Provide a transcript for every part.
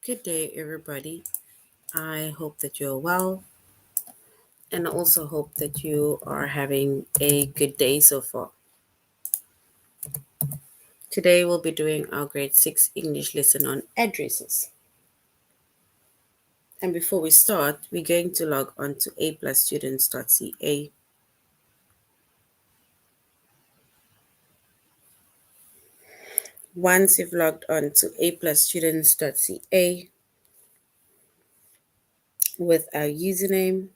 Good day, everybody. I hope that you're well, and I also hope that you are having a good day so far. Today, we'll be doing our grade 6 English lesson on addresses. And before we start, we're going to log on to aplusstudents.ca. Once you've logged on to aplusstudents.ca with our username,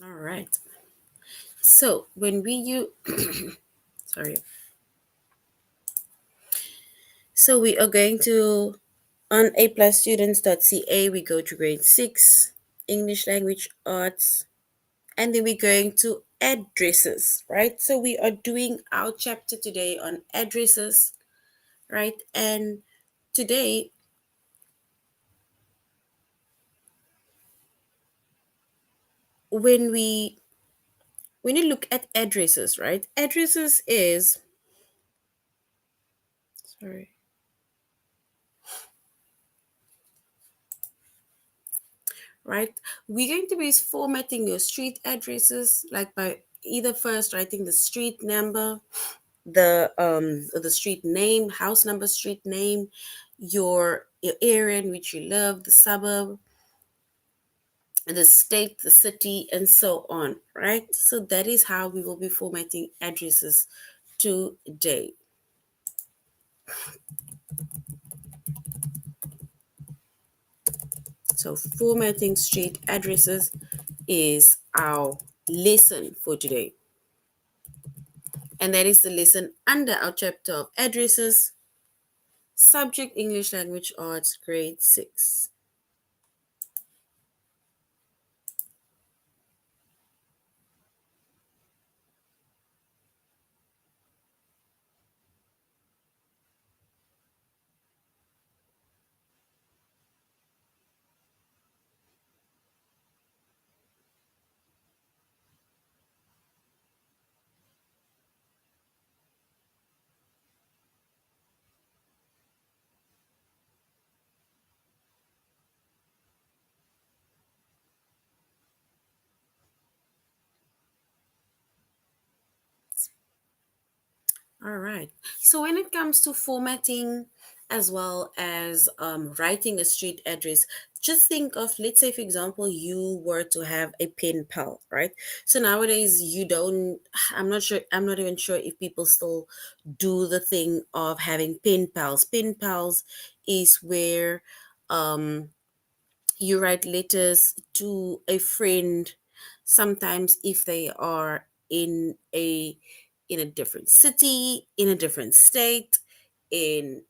all right. So when we use, sorry. So we are going to on aplusstudents.ca. We go to grade 6 English language arts, and then we're going to addresses, right? So we are doing our chapter today on addresses, right? And today, when we when you look at addresses, right? Addresses is sorry, right? We're going to be formatting your street addresses, like by either first writing the street number, the street name, house number, street name, your area in which you live, the suburb, the state, the city, and so on, right? So that is how we will be formatting addresses today. So formatting street addresses is our lesson for today. And that is the lesson under our chapter of addresses, subject English language arts, grade 6. All right. So when it comes to formatting as well as writing a street address, just think of, let's say, for example, you were to have a pen pal, right? So nowadays, you don't, I'm not sure, I'm not even sure if people still do the thing of having pen pals. Pen pals is where you write letters to a friend, sometimes if they are in a different city, in a different state, in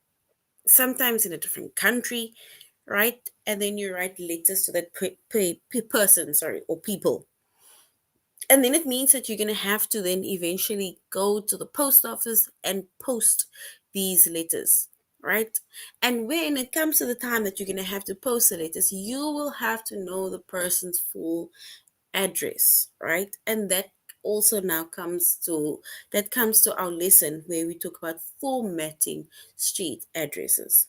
sometimes in a different country, right? And then you write letters to that person, sorry, or people. And then it means that you're going to have to then eventually go to the post office and post these letters, right? And when it comes to the time that you're going to have to post the letters, you will have to know the person's full address, right? And that also now comes to our lesson where we talk about formatting street addresses.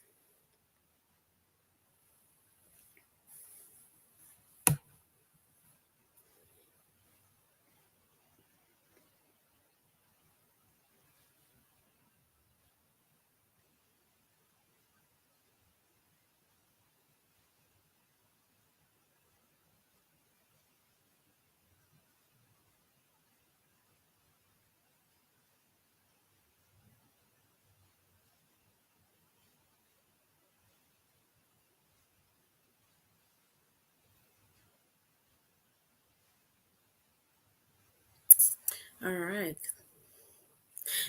All right.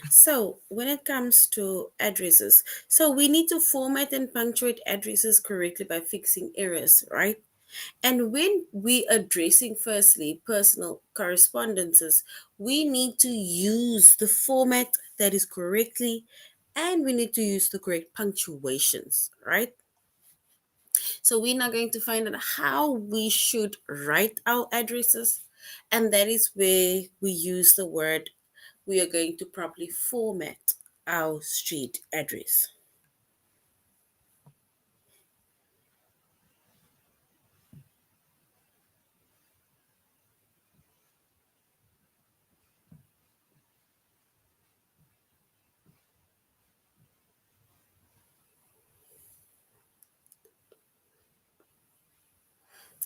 So, when it comes to addresses, so we need to format and punctuate addresses correctly by fixing errors, right? And when we addressing firstly personal correspondences, we need to use the format that is correctly and we need to use the correct punctuations, right? So we're now going to find out how we should write our addresses, and that is where we use the word we are going to properly format our street address.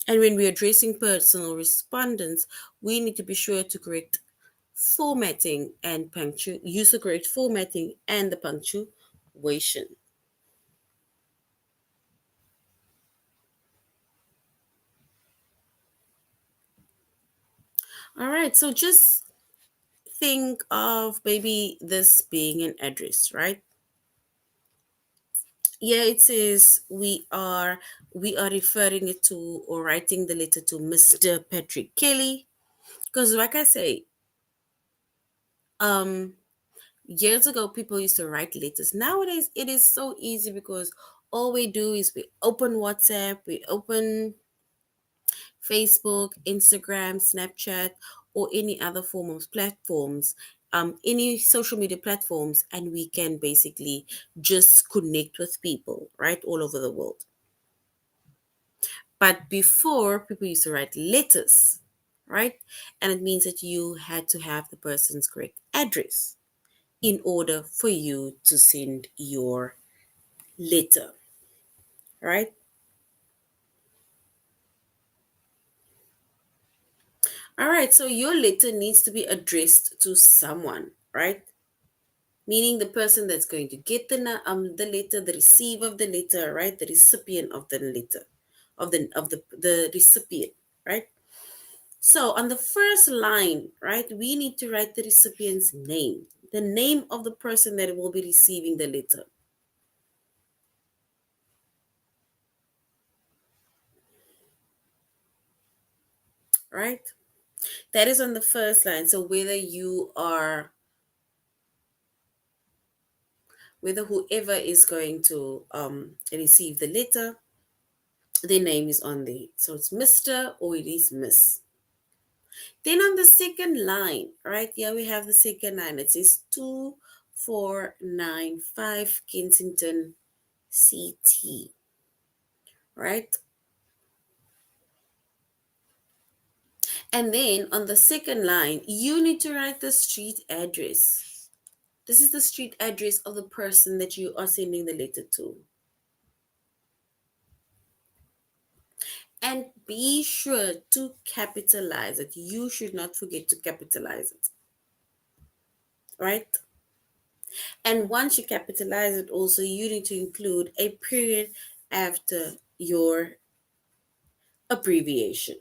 And when we're addressing personal respondents, we need to be sure to correct formatting and use the correct formatting and the punctuation. All right, so just think of maybe this being an address, right? Yeah, it says we are referring it to or writing the letter to Mr. Patrick Kelly. Because like I say, um years ago people used to write letters. Nowadays it is so easy because all we do is we open WhatsApp, we open Facebook, Instagram, Snapchat, or any other form of platforms, any social media platforms, and we can basically just connect with people right all over the world. But before, people used to write letters, right? And it means that you had to have the person's correct address in order for you to send your letter, right? All right, so your letter needs to be addressed to someone, right? Meaning the person that's going to get the letter, the receiver of the letter, right? The recipient of the letter, of the recipient, right? So on the first line, right, we need to write the recipient's name, the name of the person that will be receiving the letter, right? That is on the first line. So whether whoever is going to receive the letter, their name is on there. So it's Mr. or it is Miss. Then on the second line, right? Here we have the second line. It says 2495 Kensington CT, right? And then on the second line, you need to write the street address. This is the street address of the person that you are sending the letter to. And be sure to capitalize it. You should not forget to capitalize it, right? And once you capitalize it, also, you need to include a period after your abbreviation.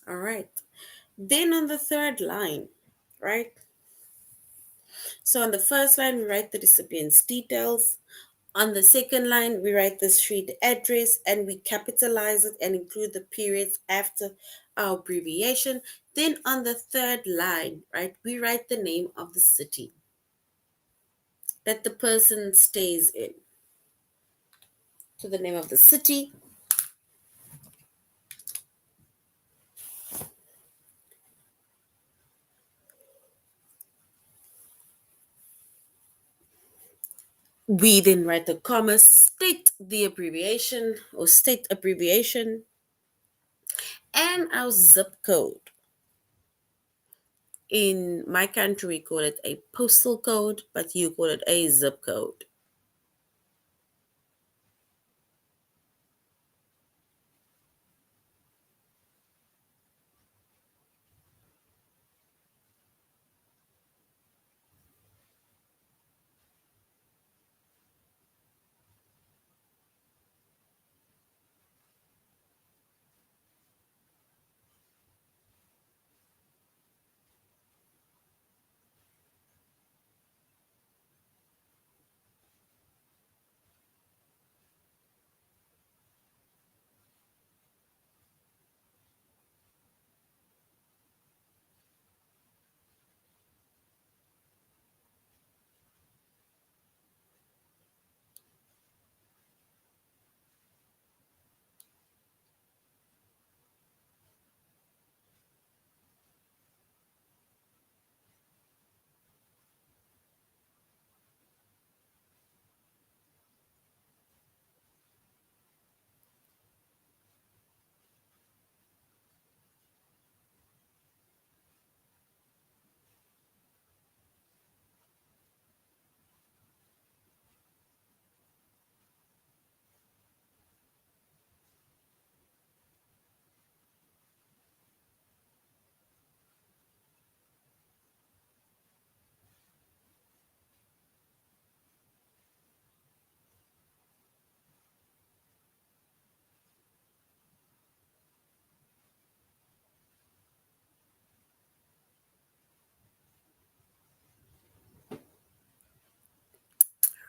All right. Then on the third line, right? So on the first line, we write the recipient's details. On the second line, we write the street address and we capitalize it and include the periods after our abbreviation. Then on the third line, right, we write the name of the city that the person stays in. So the name of the city. We then write the comma, state the abbreviation or state abbreviation, and our zip code. In my country, we call it a postal code, but you call it a zip code.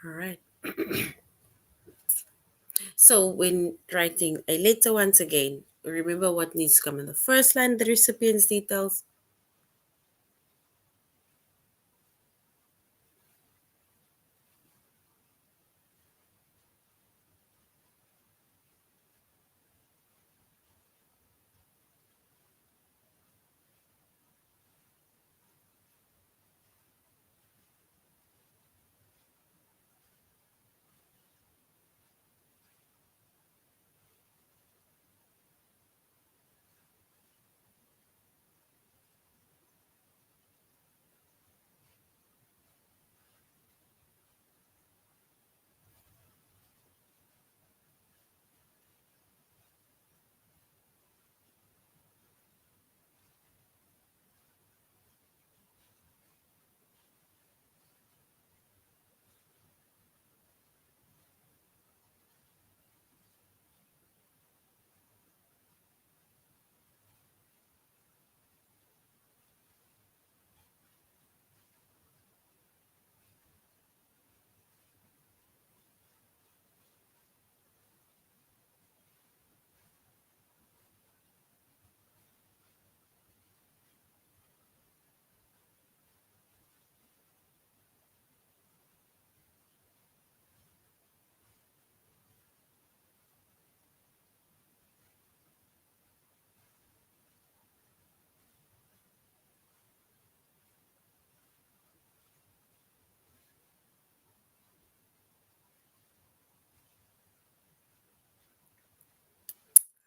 All right. So when writing a letter once again, remember what needs to come in the first line, the recipient's details.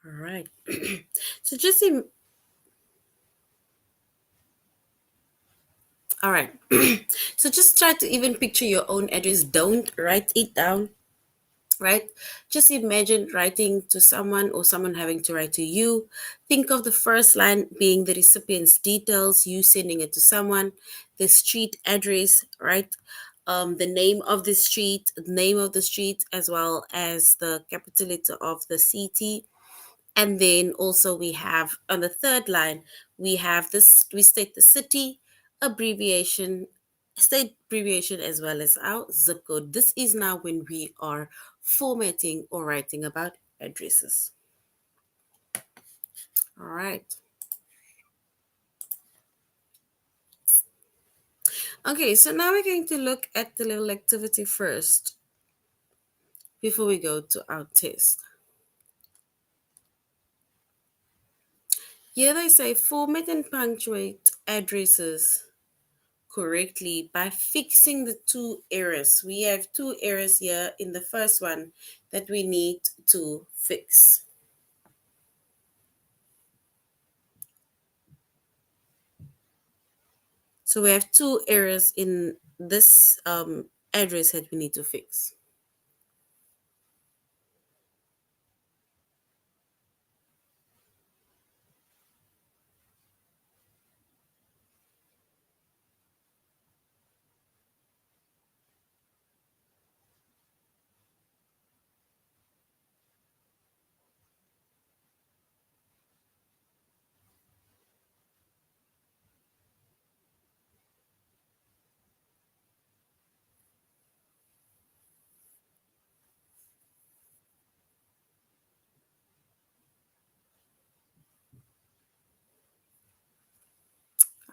All right. So just all right. So just try to even picture your own address. Don't write it down, right? Just imagine writing to someone or someone having to write to you. Think of the first line being the recipient's details, you sending it to someone, the street address, right? The name of the street, as well as the capital letter of the city. And then also we have on the third line, we state the city, abbreviation, state abbreviation, as well as our zip code. This is now when we are formatting or writing about addresses. All right. Okay, so now we're going to look at the little activity first before we go to our test. Here they say format and punctuate addresses correctly by fixing the two errors. We have two errors here in the first one that we need to fix. So we have two errors in this address that we need to fix.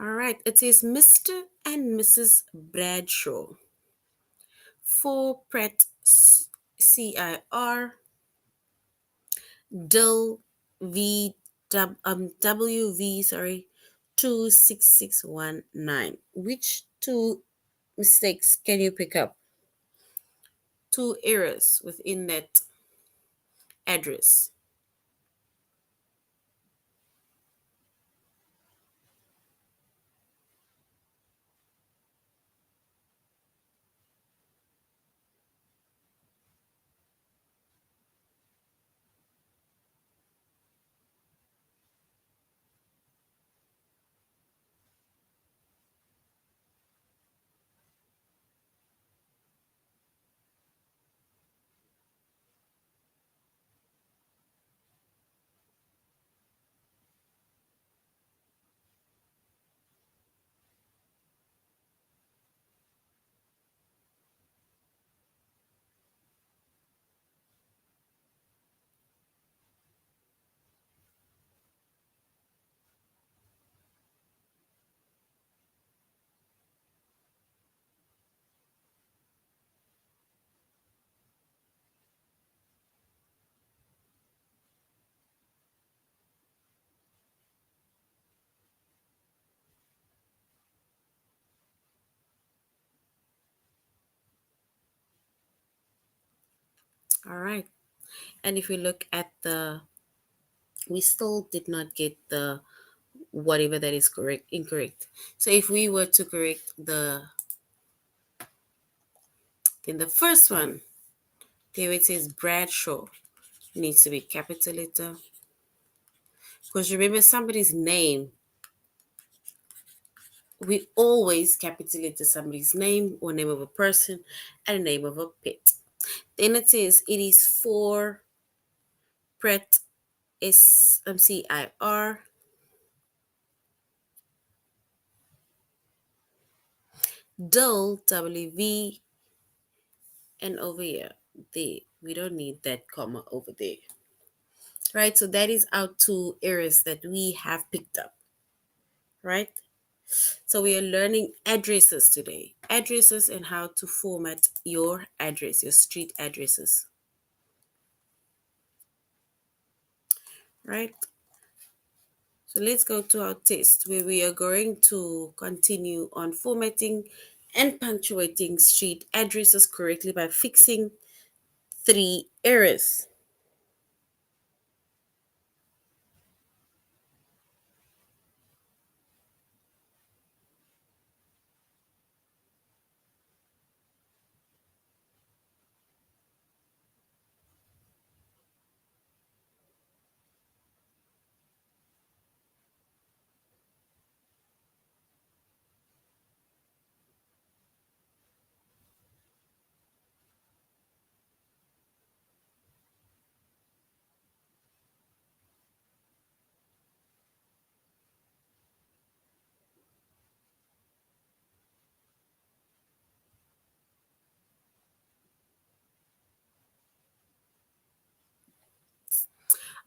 All right, it says Mr. and Mrs. Bradshaw, 4 Pratt CIR, Dill WV, sorry, 26619. Which two mistakes can you pick up? Two errors within that address. All right. And if we look at we still did not get the whatever that is correct, incorrect. So if we were to correct then the first one, there it says Bradshaw, needs to be capital letter. Because remember somebody's name, we always capital letter somebody's name or name of a person and name of a pet. Then it says it is for Pratt CIR, Dull WV, and over here, there. We don't need that comma over there. Right? So that is our two errors that we have picked up. Right? So we are learning addresses today. Addresses and how to format your address, your street addresses. Right? So let's go to our test where we are going to continue on formatting and punctuating street addresses correctly by fixing three errors.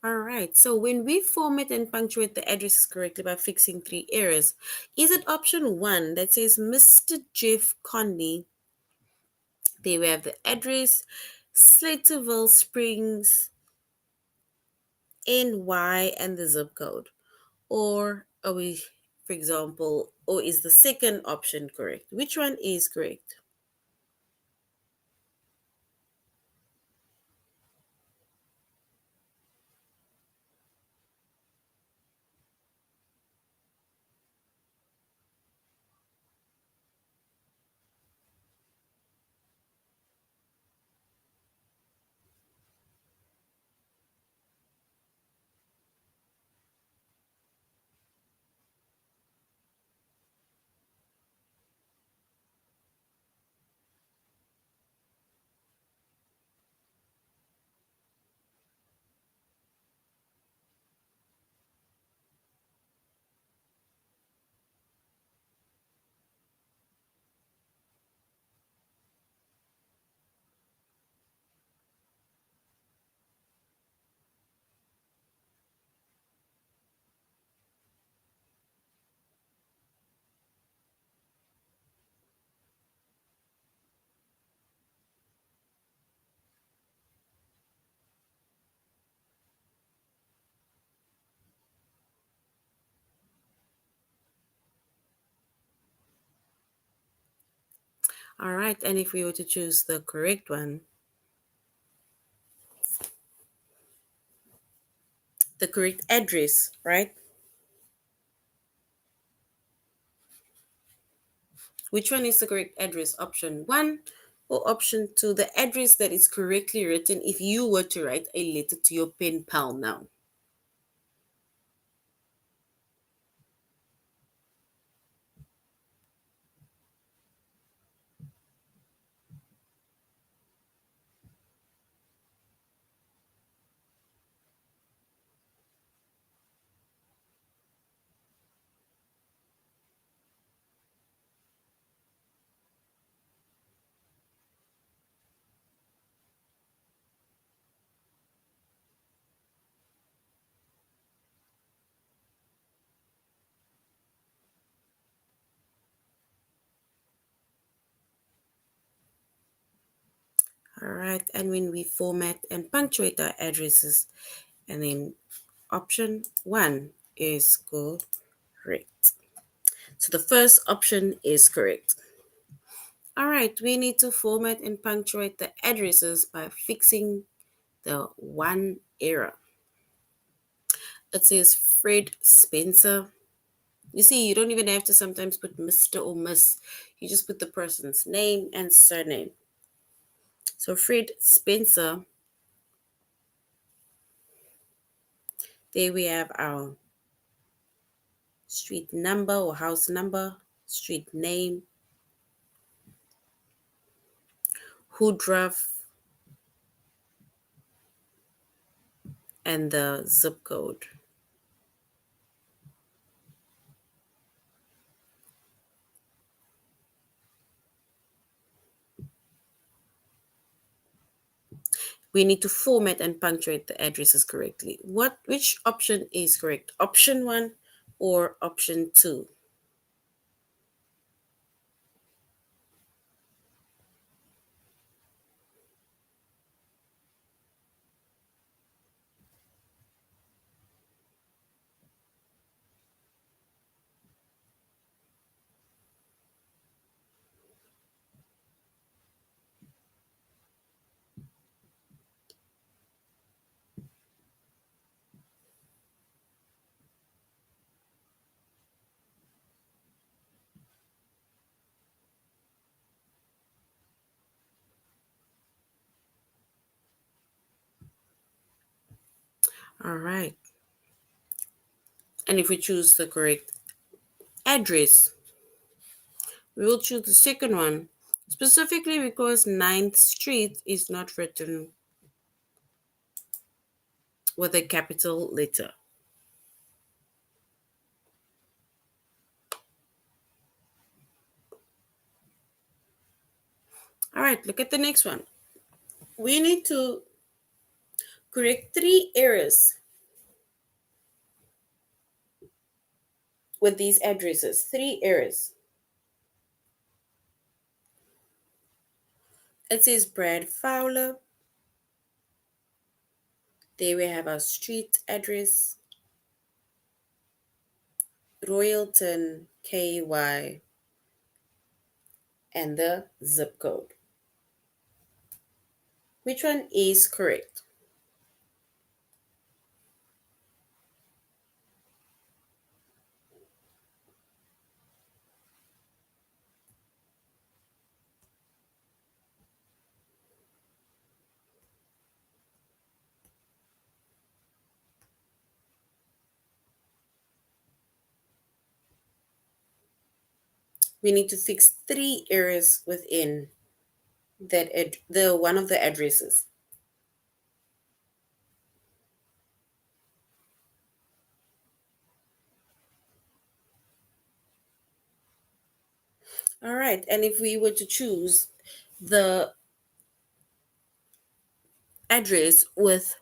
All right. So when we format and punctuate the addresses correctly by fixing three errors, is it option one that says Mr. Jeff Conley? There we have the address, Slaterville Springs, NY, and the zip code. Or are we, for example, or is the second option correct? Which one is correct? All right, and if we were to choose the correct one, the correct address, right? Which one is the correct address? Option one or option two? The address that is correctly written if you were to write a letter to your pen pal now. All right, and when we format and punctuate our addresses, and then option one is correct. So the first option is correct. All right, we need to format and punctuate the addresses by fixing the one error. It says Fred Spencer. You see, you don't even have to sometimes put Mr. or Miss. You just put the person's name and surname. So Fred Spencer, there we have our street number or house number, street name, Woodruff, and the zip code. We need to format and punctuate the addresses correctly. Which option is correct? Option one or option two? All right. And if we choose the correct address, we will choose the second one, specifically because Ninth Street is not written with a capital letter. All right, look at the next one. We need to correct three errors with these addresses. Three errors. It says Brad Fowler. There we have our street address, Royalton, KY, and the zip code. Which one is correct? We need to fix three errors within the one of the addresses. All right, and if we were to choose the address with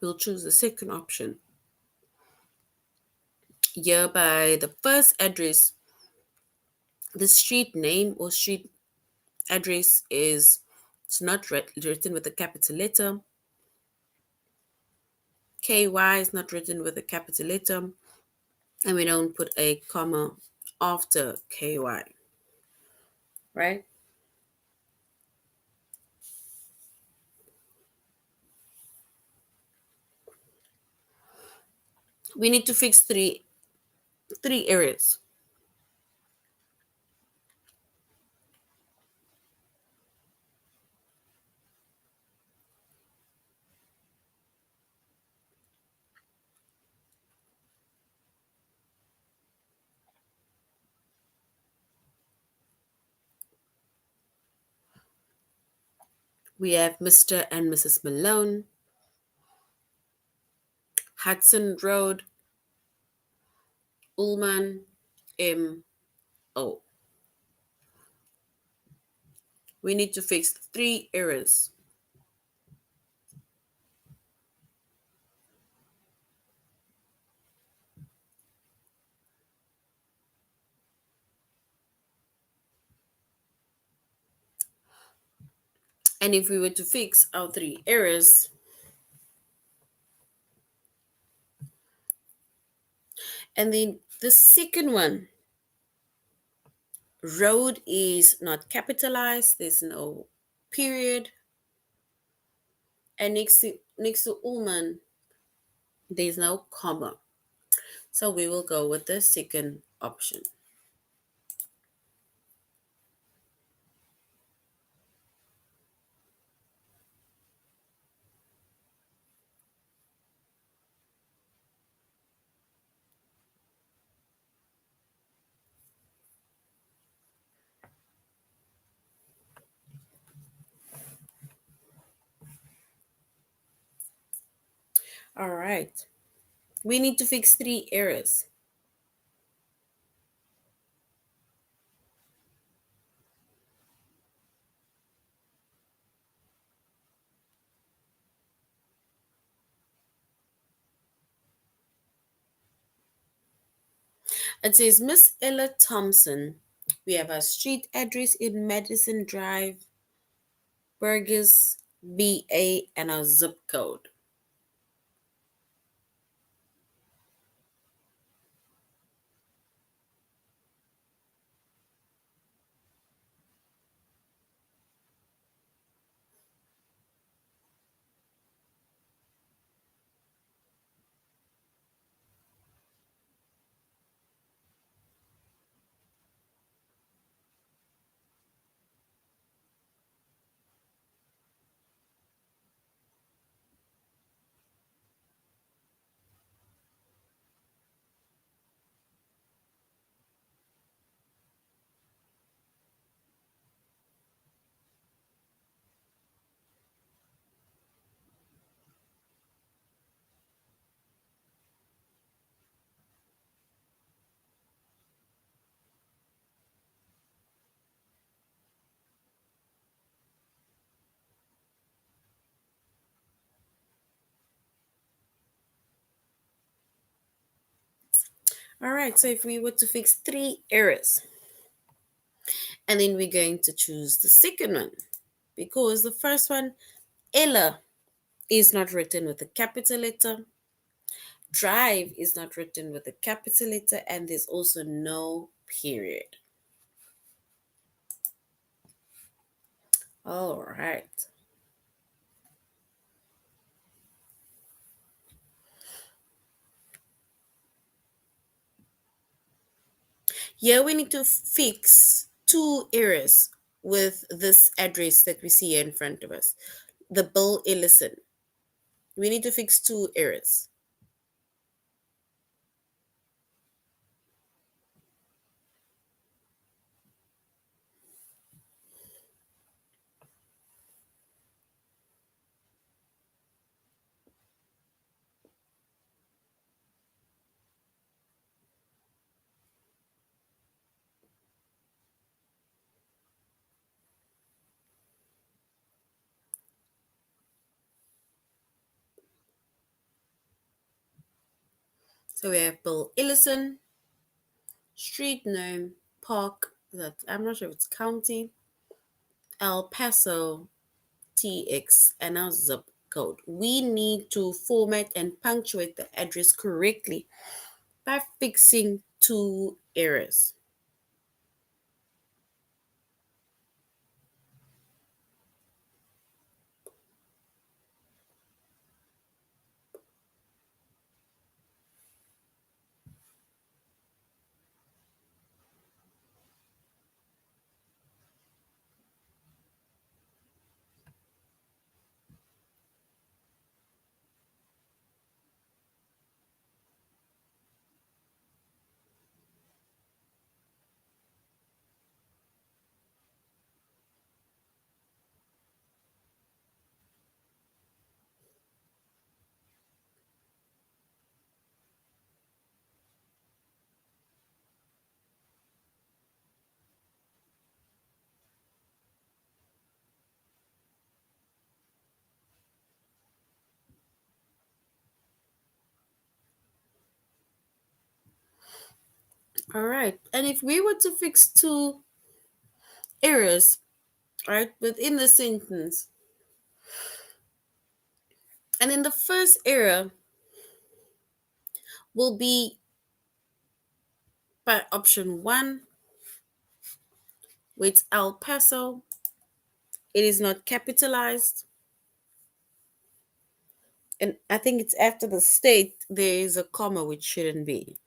we'll choose the second option. Here by the first address, the street name or street address is It's not written with a capital letter. KY is not written with a capital letter. And we don't put a comma after KY, right? We need to fix three areas. We have Mr. and Mrs. Malone, Hudson Road, Ullman, M.O. We need to fix three errors. And if we were to fix our three errors, and then the second one, road is not capitalized, there's no period, and next to Ullman, there's no comma. So we will go with the second option. All right. We need to fix three errors. It says Miss Ella Thompson. We have a street address in Madison Drive, Burgess, BA, and our zip code. All right, so if we were to fix three errors, and then we're going to choose the second one, because the first one, Ella, is not written with a capital letter. Drive is not written with a capital letter, and there's also no period. All right. Here we need to fix two errors with this address that we see here in front of us. The Bill Ellison. We need to fix two errors. So we have Bill Ellison, street name, park, that I'm not sure if it's county, El Paso, TX, and our zip code. We need to format and punctuate the address correctly by fixing two errors. All right. And if we were to fix two errors, right, within the sentence, and in the first error will be by option one, with El Paso, it is not capitalized. And I think it's after the state, there is a comma which shouldn't be.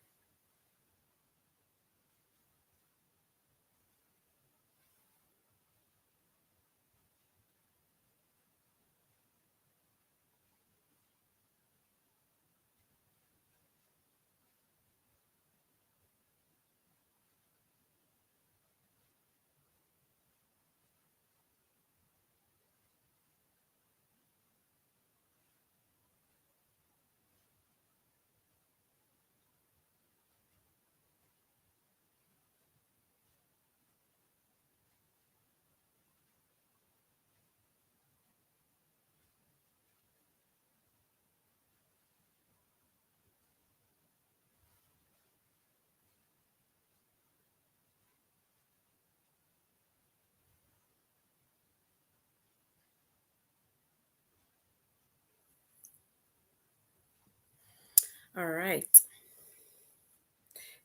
All right.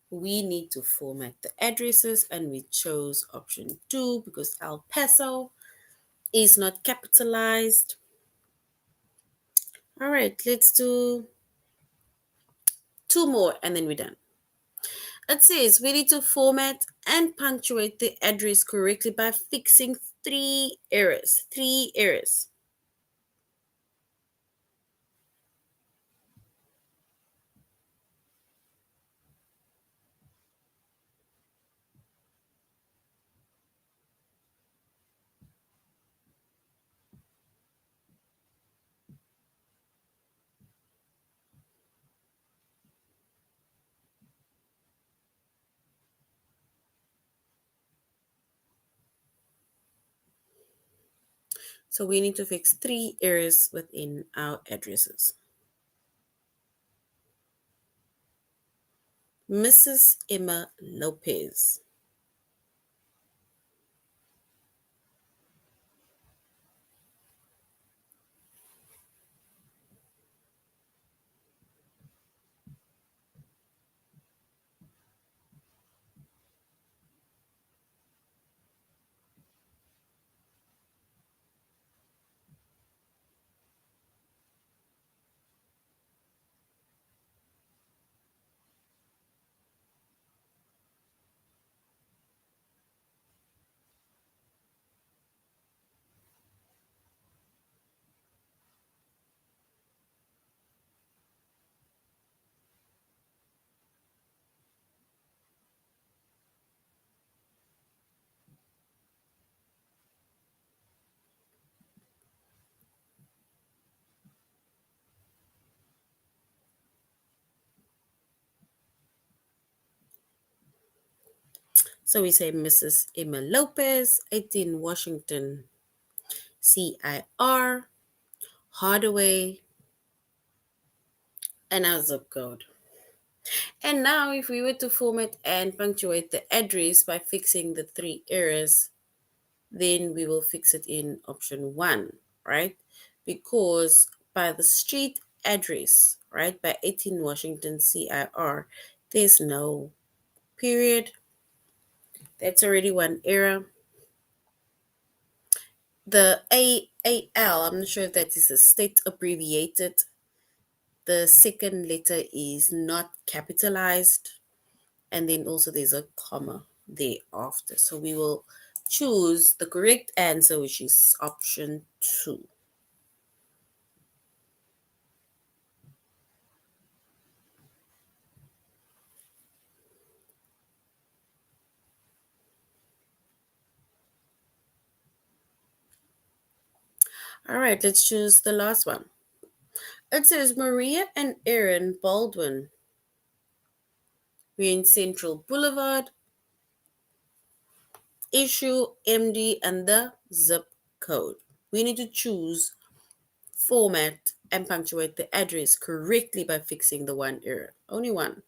We need to format the addresses, and we chose option two because El Paso is not capitalized. All right, let's do two more and then we're done. It says we need to format and punctuate the address correctly by fixing three errors. Three errors. So we need to fix three errors within our addresses. Mrs. Emma Lopez. So we say Mrs. Emma Lopez, 18 Washington, CIR, Hardaway, and our zip code. And now, if we were to format and punctuate the address by fixing the three errors, then we will fix it in option one. right? Because by the street address, right, by 18 Washington CIR, there's no period. That's already one error. The AAL, I'm not sure if that is a state abbreviated. The second letter is not capitalized. And then also there's a comma thereafter. So we will choose the correct answer, which is option 2. All right, let's choose the last one. It says Maria and Aaron Baldwin. We're in Central Boulevard, issue MD, and the zip code. We need to choose format and punctuate the address correctly by fixing the one error. Only one.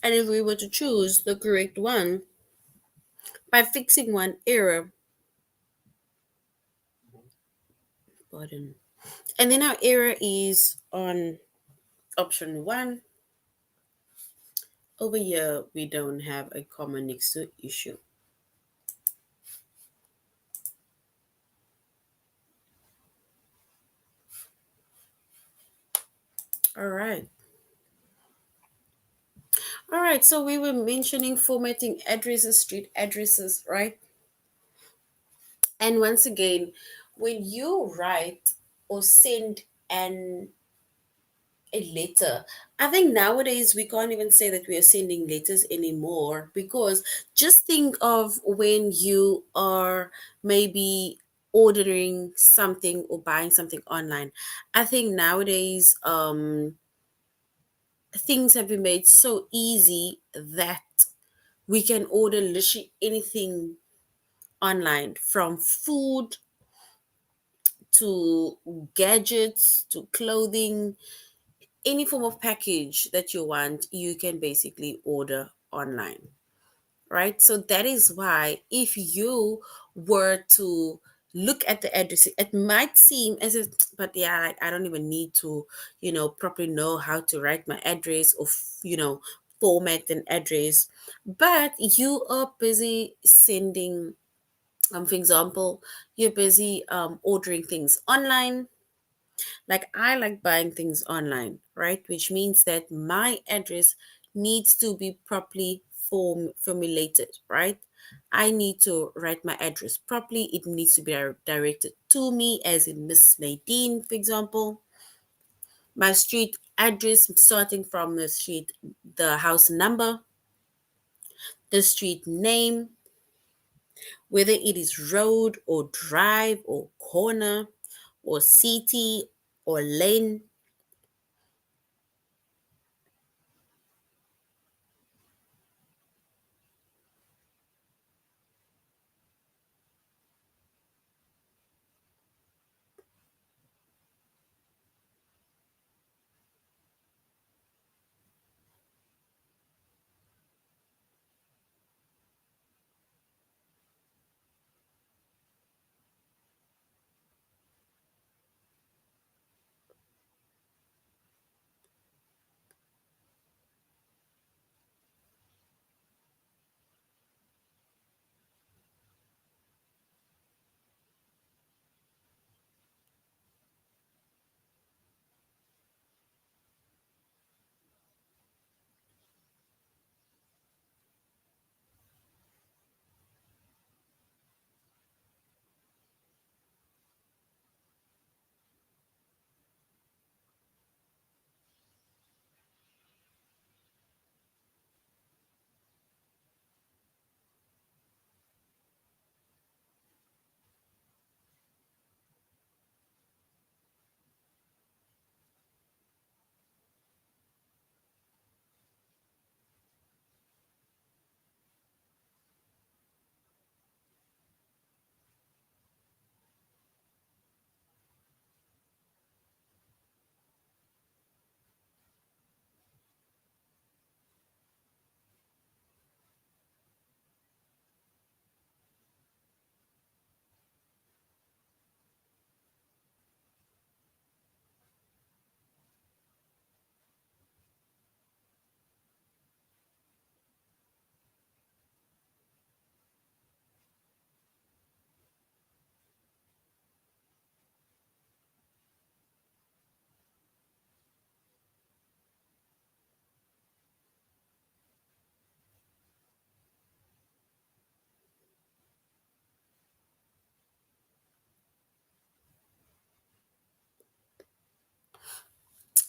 And if we were to choose the correct one by fixing one error, pardon, and then our error is on option 1. Over here, we don't have a comma next to issue. All right. All right. So we were mentioning formatting addresses, street addresses, right? And once again, when you write or send an a letter, I think nowadays we can't even say that we are sending letters anymore, because just think of when you are maybe ordering something or buying something online. I think nowadays things have been made so easy that we can order literally anything online, from food to gadgets to clothing. Any form of package that you want, you can basically order online, right? So that is why if you were to look at the address, it might seem as if, but yeah, like I don't even need to, properly know how to write my address or, format an address. But you are busy sending, for example, you're busy ordering things online. Like I like buying things online, right? Which means that my address needs to be properly formulated, right? I need to write my address properly. It needs to be directed to me, as in Miss Nadine, for example. My street address, starting from the street, the house number, the street name, whether it is road or drive or corner or city or lane.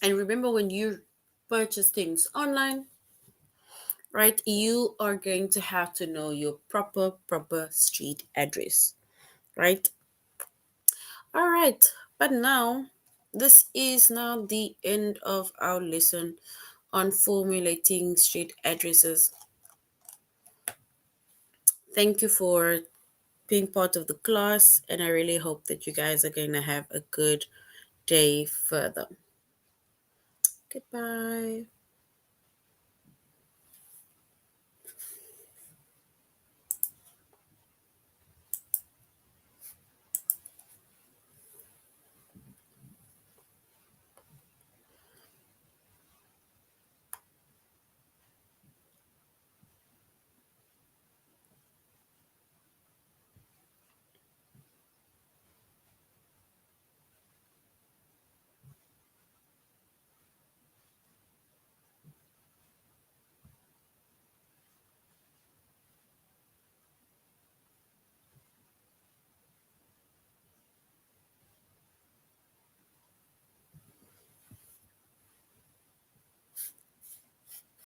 And remember, when you purchase things online, right, you are going to have to know your proper street address, right? All right, but now this is now the end of our lesson on formulating street addresses. Thank you for being part of the class, and I really hope that you guys are going to have a good day further. Goodbye.